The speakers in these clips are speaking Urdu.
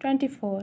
24।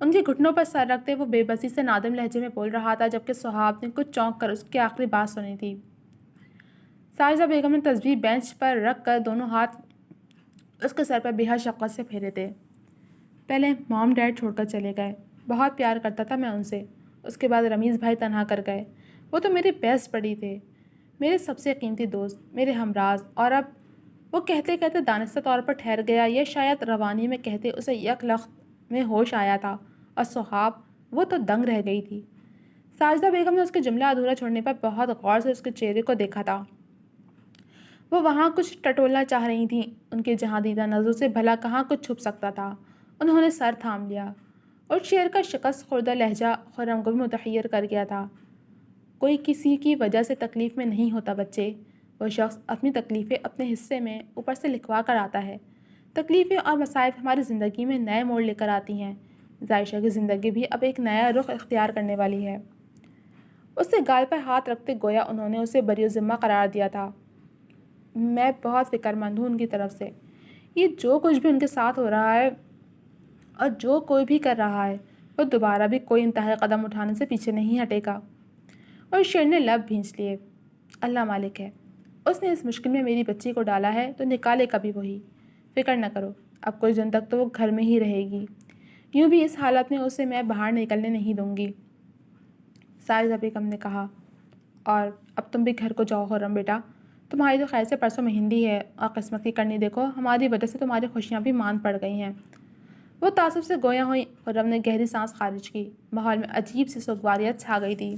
ان کے گھٹنوں پر سر رکھتے وہ بے بسی سے نادم لہجے میں بول رہا تھا، جبکہ سہاب نے کچھ چونک کر اس کی آخری بات سنی تھی۔ ساجدہ بیگم نے تسبیح بینچ پر رکھ کر دونوں ہاتھ اس کے سر پر بے حد شفقت سے پھیرے تھے۔ پہلے مام ڈیڈ چھوڑ کر چلے گئے، بہت پیار کرتا تھا میں ان سے۔ اس کے بعد رمیز بھائی تنہا کر گئے، وہ تو میرے بیسٹ بڈی تھے، میرے سب سے قیمتی دوست، میرے ہمراز۔ اور اب وہ کہتے کہتے دانستہ طور پر ٹھہر گیا، یا شاید روانی میں کہتے اسے یک لخت میں ہوش آیا تھا، اور سہاب وہ تو دنگ رہ گئی تھی۔ ساجدہ بیگم نے اس کے جملہ ادھورا چھوڑنے پر بہت غور سے اس کے چہرے کو دیکھا تھا۔ وہ وہاں کچھ ٹٹولنا چاہ رہی تھیں، ان کے جہاں دیدہ نظروں سے بھلا کہاں کچھ چھپ سکتا تھا۔ انہوں نے سر تھام لیا، اور شعر کا شکست خوردہ لہجہ خرم کو بھی متحیر کر گیا تھا۔ کوئی کسی کی وجہ سے تکلیف میں نہیں ہوتا بچے، وہ شخص اپنی تکلیفیں اپنے حصے میں اوپر سے لکھوا کر آتا ہے۔ تکلیفیں اور مصائب ہماری زندگی میں نئے موڑ لے کر آتی ہیں۔ ذائشہ کی زندگی بھی اب ایک نیا رخ اختیار کرنے والی ہے۔ اس سے گال پر ہاتھ رکھتے گویا انہوں نے اسے بری ذمہ قرار دیا تھا۔ میں بہت فکر مند ہوں ان کی طرف سے۔ یہ جو کچھ بھی ان کے ساتھ ہو رہا ہے اور جو کوئی بھی کر رہا ہے، وہ دوبارہ بھی کوئی انتہائی قدم اٹھانے سے پیچھے نہیں ہٹے گا۔ اور شیر نے لب بھینچ لیے۔ اللہ مالک ہے، اس نے اس مشکل میں میری بچی کو ڈالا ہے تو نکالے کبھی وہی۔ فکر نہ کرو، اب کچھ دن تک تو وہ گھر میں ہی رہے گی، یوں بھی اس حالت میں اسے میں باہر نکلنے نہیں دوں گی۔ ساجدہ بیگم نے کہا، اور اب تم بھی گھر کو جاؤ خرم بیٹا، تمہاری تو خیر سے پرسوں مہندی ہے، اور قسمت کی کرنی دیکھو، ہماری وجہ سے تمہاری خوشیاں بھی مان پڑ گئی ہیں۔ وہ تعصب سے گویا ہوئی۔ خرم نے گہری سانس خارج کی، ماحول میں عجیب سی سوگواریت چھا گئی تھی۔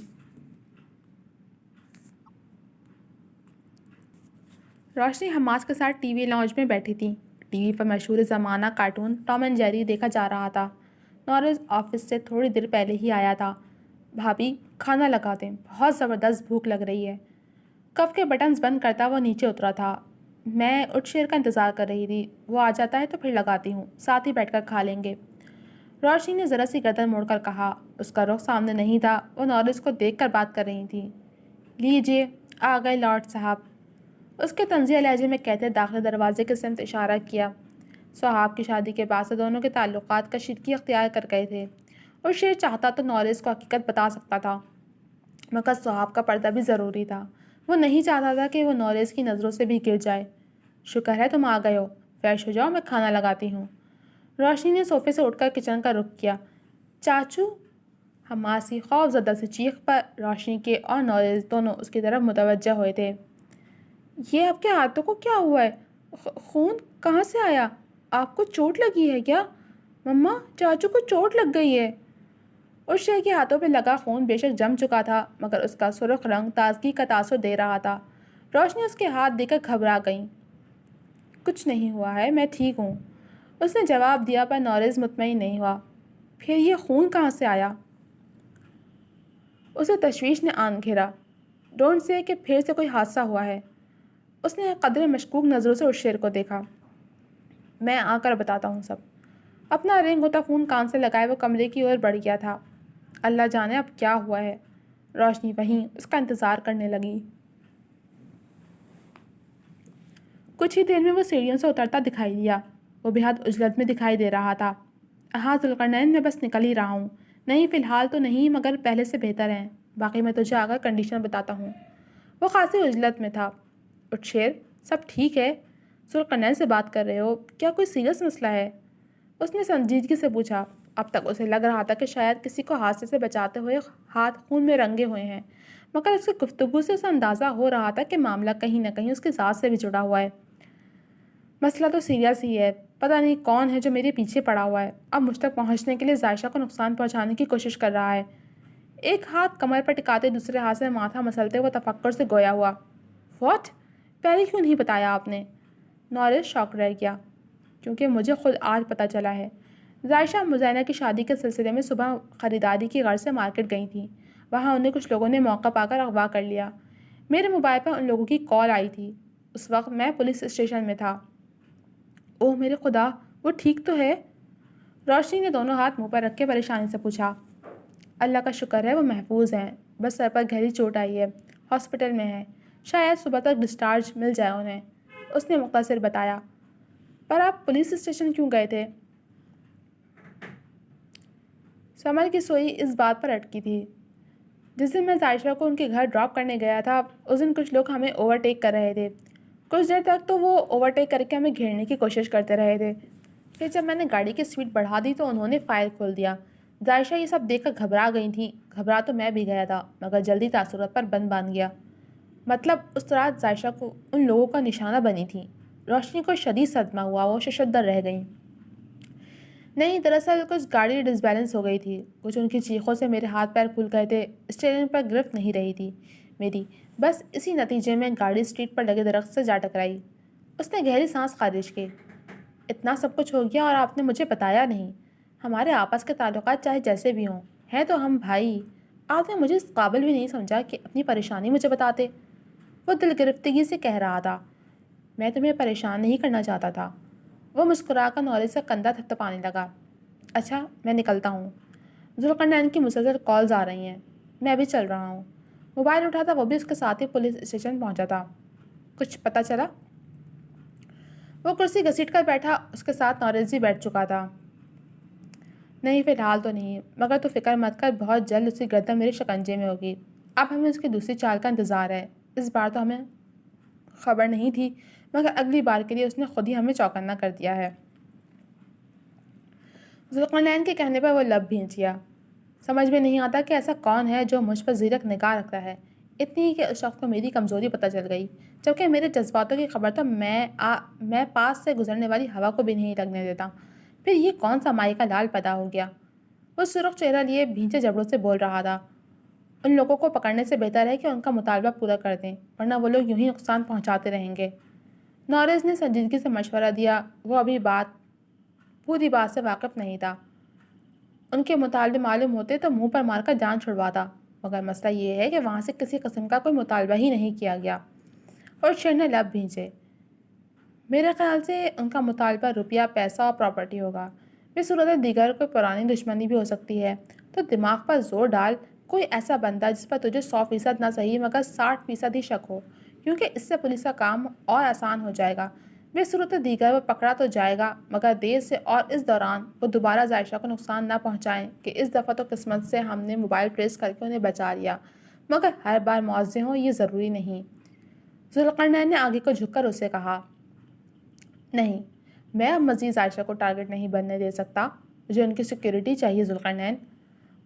روشنی حماس کے ساتھ ٹی وی لاؤنج میں بیٹھی تھی۔ ٹی وی پر مشہور زمانہ کارٹون ٹام اینڈ جیری دیکھا جا رہا تھا۔ نورز آفس سے تھوڑی دیر پہلے ہی آیا تھا۔ بھابھی کھانا لگا دیں، بہت زبردست بھوک لگ رہی ہے۔ کف کے بٹنز بند کرتا وہ نیچے اترا تھا۔ میں اٹھ شیر کا انتظار کر رہی تھی، وہ آ جاتا ہے تو پھر لگاتی ہوں، ساتھ ہی بیٹھ کر کھا لیں گے۔ روشنی نے ذرا سی گردن موڑ کر کہا۔ اس کا رخ سامنے نہیں تھا، وہ نورز کو دیکھ کر بات کر رہی تھی۔ لیجیے، آ گئے لارڈ صاحب، اس کے طنزیہ لہجے میں کہتے داخلے دروازے کی سمت اشارہ کیا۔ سہاب کی شادی کے بعد سے دونوں کے تعلقات کشیدگی اختیار کر گئے تھے، اور شیر چاہتا تو نورز کو حقیقت بتا سکتا تھا، مگر سہاب کا پردہ بھی ضروری تھا۔ وہ نہیں چاہتا تھا کہ وہ نورز کی نظروں سے بھی گر جائے۔ شکر ہے تم آ گئے ہو، فریش ہو جاؤ، میں کھانا لگاتی ہوں۔ روشنی نے صوفے سے اٹھ کر کچن کا رخ کیا۔ چاچو! حماسی خوف زدہ سے چیخ پر روشنی کے اور نورز دونوں اس کی طرف متوجہ ہوئے تھے۔ یہ آپ کے ہاتھوں کو کیا ہوا ہے؟ خون کہاں سے آیا؟ آپ کو چوٹ لگی ہے کیا؟ مما، چاچو کو چوٹ لگ گئی ہے۔ اور شیر کے ہاتھوں پہ لگا خون بے شک جم چکا تھا، مگر اس کا سرخ رنگ تازگی کا تاثر دے رہا تھا۔ روشنی اس کے ہاتھ دے کر گھبرا گئی۔ کچھ نہیں ہوا ہے، میں ٹھیک ہوں، اس نے جواب دیا، پر نورز مطمئن نہیں ہوا۔ پھر یہ خون کہاں سے آیا؟ اسے تشویش نے آن گھیرا۔ ڈونٹ سے کہ پھر سے کوئی حادثہ ہوا ہے۔ اس نے قدرے مشکوک نظروں سے اس شیر کو دیکھا۔ میں آ کر بتاتا ہوں سب۔ اپنا رنگ ہوتا فون کان سے لگائے وہ کمرے کی اور بڑھ گیا تھا۔ اللہ جانے اب کیا ہوا ہے۔ روشنی وہیں اس کا انتظار کرنے لگی۔ کچھ ہی دیر میں وہ سیڑھیوں سے اترتا دکھائی دیا۔ وہ بے حد عجلت میں دکھائی دے رہا تھا۔ ہاں ذوالقرنین، میں بس نکل ہی رہا ہوں۔ نہیں فی الحال تو نہیں، مگر پہلے سے بہتر ہیں۔ باقی میں تجھے آ کر کنڈیشن بتاتا ہوں۔ وہ خاصی عجلت میں تھا۔ اٹھ شیر، سب ٹھیک ہے؟ ذوالقرنین سے بات کر رہے ہو؟ کیا کوئی سیریس مسئلہ ہے؟ اس نے سنجیدگی سے پوچھا۔ اب تک اسے لگ رہا تھا کہ شاید کسی کو حادثے سے بچاتے ہوئے ہاتھ خون میں رنگے ہوئے ہیں، مگر اس کی گفتگو سے اسے اندازہ ہو رہا تھا کہ معاملہ کہیں نہ کہیں اس کی ذات سے بھی جڑا ہوا ہے۔ مسئلہ تو سیریس ہی ہے، پتہ نہیں کون ہے جو میرے پیچھے پڑا ہوا ہے، اب مجھ تک پہنچنے کے لیے ذائشہ کو نقصان پہنچانے کی کوشش کر رہا ہے۔ ایک ہاتھ کمر پر ٹکاتے دوسرے ہاتھ سے ماتھا مسلتے وہ تفکر سے گویا ہوا۔ واٹ؟ پہلے کیوں نہیں بتایا آپ نے؟ نورز شاک رہ گیا۔ کیونکہ مجھے خود آج پتہ چلا ہے۔ ذائشہ مزینہ کی شادی کے سلسلے میں صبح خریداری کی غرض سے مارکیٹ گئی تھیں۔ وہاں انہیں کچھ لوگوں نے موقع پا کر اغوا کر لیا۔ میرے موبائل پر ان لوگوں کی کال آئی تھی۔ اس وقت میں پولیس اسٹیشن میں تھا۔ اوہ میرے خدا، وہ ٹھیک تو ہے؟ روشنی نے دونوں ہاتھ منہ پر رکھ کے پریشانی سے پوچھا۔ اللہ کا شکر ہے وہ محفوظ ہیں، بس سر پر گہری چوٹ آئی ہے، ہاسپٹل میں ہیں، شاید صبح تک ڈسچارج مل جائے انہیں، اس نے مختصر بتایا۔ پر آپ پولیس اسٹیشن کیوں گئے تھے؟ سمر کی سوئی اس بات پر اٹکی تھی۔ جس دن میں عائشہ کو ان کے گھر ڈراپ کرنے گیا تھا اس دن کچھ لوگ ہمیں اوورٹیک کر رہے تھے۔ کچھ دیر تک تو وہ اوورٹیک کر کے ہمیں گھیرنے کی کوشش کرتے رہے تھے۔ پھر جب میں نے گاڑی کی اسپیڈ بڑھا دی تو انہوں نے فائر کھول دیا۔ عائشہ یہ سب دیکھ کر گھبرا گئی تھیں۔ گھبرا تو میں بھی گیا تھا مگر جلدی تاثرات پر بند باندھ گیا۔ مطلب اس رات عائشہ کو ان لوگوں کا نشانہ بنی تھی۔ روشنی کو شدید صدمہ ہوا، وہ ششدر رہ گئیں۔ نہیں، دراصل کچھ گاڑی ڈس بیلنس ہو گئی تھی۔ کچھ ان کی چیخوں سے میرے ہاتھ پیر پھول گئے تھے۔ اسٹیئرنگ پر گرفت نہیں رہی تھی میری۔ بس اسی نتیجے میں گاڑی اسٹریٹ پر لگے درخت سے جا ٹکرائی۔ اس نے گہری سانس خارج کی۔ اتنا سب کچھ ہو گیا اور آپ نے مجھے بتایا نہیں۔ ہمارے آپس کے تعلقات چاہے جیسے بھی ہوں ہیں تو ہم بھائی۔ آپ نے مجھے اس قابل بھی نہیں سمجھا کہ اپنی پریشانی مجھے بتاتے۔ وہ دل گرفتگی سے کہہ رہا تھا۔ میں تمہیں پریشان نہیں کرنا چاہتا تھا۔ وہ مسکرا کر نورے سے کندھا تھپتھپانے لگا۔ اچھا میں نکلتا ہوں، ذوالقرنین کی مسلسل کالز آ رہی ہیں، میں بھی چل رہا ہوں۔ موبائل اٹھا تھا وہ بھی اس کے ساتھ ہی پولیس اسٹیشن پہنچا تھا۔ کچھ پتہ چلا؟ وہ کرسی گھسیٹ کر بیٹھا، اس کے ساتھ نوریز بھی بیٹھ چکا تھا۔ نہیں فی الحال تو نہیں، مگر تو فکر مت کر، بہت جلد اس کی گردن میرے شکنجے میں ہوگی۔ اب ہمیں اس کی دوسری چال کا انتظار ہے۔ اس بار تو ہمیں خبر نہیں تھی مگر اگلی بار کے لیے اس نے خود ہی ہمیں چوکنا کر دیا ہے۔ ذوالقرنین کے کہنے پر وہ لب بھینچ گیا۔ سمجھ میں نہیں آتا کہ ایسا کون ہے جو مجھ پر زیرک نگاہ رکھتا ہے۔ اتنی کہ اس شخص کو میری کمزوری پتہ چل گئی، جبکہ میرے جذباتوں کی خبر تو میں پاس سے گزرنے والی ہوا کو بھی نہیں لگنے دیتا۔ پھر یہ کون سا مائی کا لال پیدا ہو گیا؟ وہ سرخ چہرہ لیے بھینچے جبڑوں سے بول رہا تھا۔ ان لوگوں کو پکڑنے سے بہتر ہے کہ ان کا مطالبہ پورا کر دیں، ورنہ وہ لوگ یوں ہی نقصان پہنچاتے رہیں گے۔ نوریز نے سنجیدگی سے مشورہ دیا۔ وہ ابھی پوری بات سے واقف نہیں تھا۔ ان کے مطالبے معلوم ہوتے تو منہ پر مار کر جان چھڑواتا، مگر مسئلہ یہ ہے کہ وہاں سے کسی قسم کا کوئی مطالبہ ہی نہیں کیا گیا۔ اور شیر نے لب بھینچے۔ میرے خیال سے ان کا مطالبہ روپیہ، پیسہ اور پراپرٹی ہوگا۔ بے صورت دیگر کوئی پرانی دشمنی بھی ہو سکتی ہے۔ تو دماغ پر زور ڈال، کوئی ایسا بندہ جس پر تجھے 100% نہ صحیح مگر 60% ہی شک ہو، کیونکہ اس سے پولیس کا کام اور آسان ہو جائے گا۔ بے صورت دیگر وہ پکڑا تو جائے گا مگر دیر سے، اور اس دوران وہ دوبارہ عائشہ کو نقصان نہ پہنچائیں کہ اس دفعہ تو قسمت سے ہم نے موبائل ٹریس کر کے انہیں بچا لیا، مگر ہر بار موزے ہوں یہ ضروری نہیں۔ ذوالقرنین نے آگے کو جھک کر اسے کہا۔ نہیں، میں اب مزید عائشہ کو ٹارگٹ نہیں بننے دے سکتا، مجھے ان کی سیکیورٹی چاہیے ذوالقرنین۔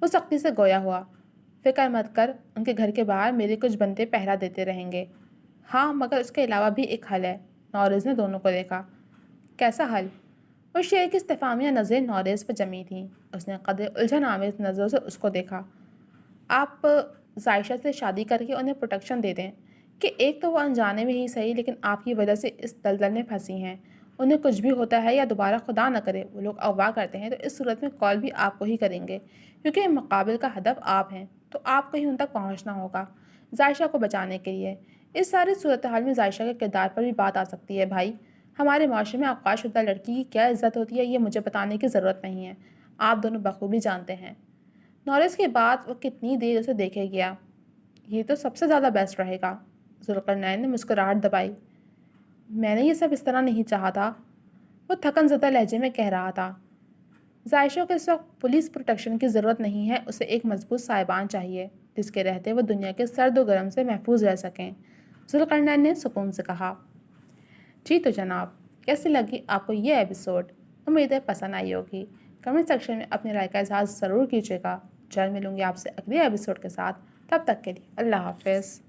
وہ سختی سے گویا ہوا۔ فکر مت کر، ان کے گھر کے باہر میرے کچھ بندے پہرا دیتے رہیں گے۔ ہاں مگر اس کے علاوہ بھی ایک حل ہے۔ نوریز نے دونوں کو دیکھا۔ کیسا حل؟ وہ شیر کی استفہامیہ نظریں نوریز پر جمی تھیں۔ اس نے قدر الجھن آمیز نظروں سے اس کو دیکھا۔ آپ عائشہ سے شادی کر کے انہیں پروٹیکشن دے دیں کہ ایک تو وہ انجانے میں ہی صحیح لیکن آپ کی وجہ سے اس دلدل میں پھنسی ہیں۔ انہیں کچھ بھی ہوتا ہے یا دوبارہ خدا نہ کرے وہ لوگ اغوا کرتے ہیں تو اس صورت میں کال بھی آپ کو ہی کریں گے، کیونکہ مقابل کا ہدف آپ ہیں، تو آپ کو ہی ان تک پہنچنا ہوگا عائشہ کو بچانے کے لیے۔ اس ساری صورتحال میں عائشہ کے کردار پر بھی بات آ سکتی ہے بھائی۔ ہمارے معاشرے میں اغوا شدہ لڑکی کی کیا عزت ہوتی ہے یہ مجھے بتانے کی ضرورت نہیں ہے، آپ دونوں بخوبی جانتے ہیں۔ نوریز کے بعد وہ کتنی دیر اسے دیکھے گیا۔ یہ تو سب سے زیادہ بیسٹ رہے گا۔ ذوالقرنین نے مسکراہٹ دبائی۔ میں نے یہ سب اس طرح نہیں چاہا تھا، وہ تھکن زدہ لہجے میں کہہ رہا تھا۔ عائشہ کو اس وقت پولیس پروٹیکشن کی ضرورت نہیں ہے، اسے ایک مضبوط سائبان چاہیے جس کے رہتے وہ دنیا کے سرد و گرم سے محفوظ رہ سکیں۔ ذوالقرنین نے سکون سے کہا۔ جی تو جناب، کیسی لگی آپ کو یہ ایپیسوڈ؟ امید ہے پسند آئی ہوگی۔ کمنٹ سیکشن میں اپنی رائے کا اظہار ضرور کیجیے گا۔ جلد ملوں گی آپ سے اگلے ایپیسوڈ کے ساتھ، تب تک کے لیے اللہ حافظ۔